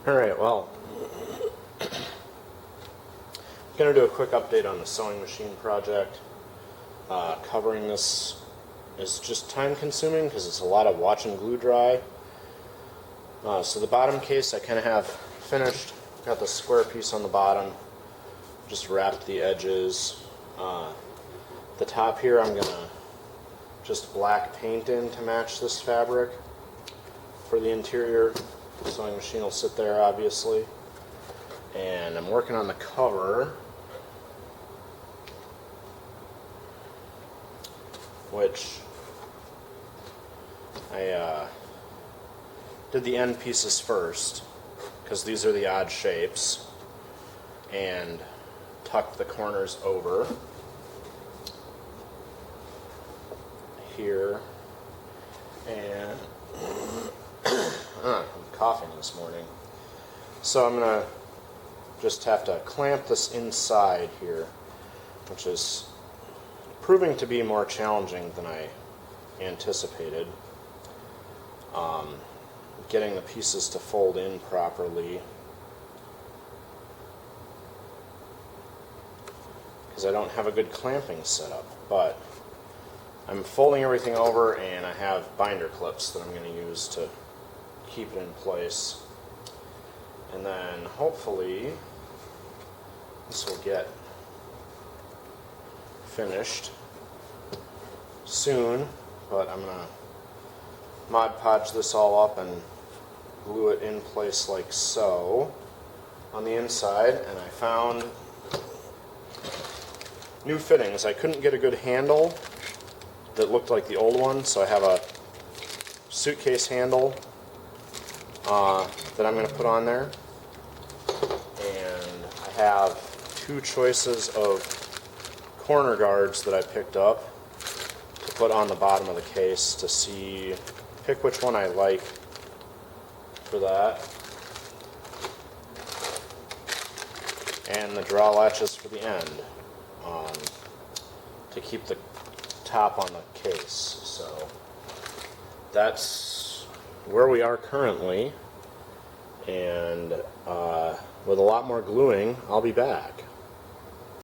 Alright, well, I'm going to do a quick update on the sewing machine project. Covering this is just time consuming because it's a lot of watch and glue dry. So the bottom case I kind of have finished. Got the square piece on the bottom, just wrapped the edges. The top here I'm going to just black paint in to match this fabric for the interior. The sewing machine will sit there, obviously. And I'm working on the cover, which I did the end pieces first, because these are the odd shapes, and tucked the corners over here. And I'm coughing this morning. So I'm going to just have to clamp this inside here, which is proving to be more challenging than I anticipated. Getting the pieces to fold in properly, because I don't have a good clamping setup, but I'm folding everything over and I have binder clips that I'm going to use to keep it in place. And then hopefully this will get finished soon, but I'm going to Mod Podge this all up and glue it in place like so on the inside. And I found new fittings. I couldn't get a good handle that looked like the old one, so I have a suitcase handle that I'm going to put on there. And I have two choices of corner guards that I picked up to put on the bottom of the case to pick which one I like for that. And the draw latches for the end to keep the top on the case. So that's where we are currently, and with a lot more gluing I'll be back.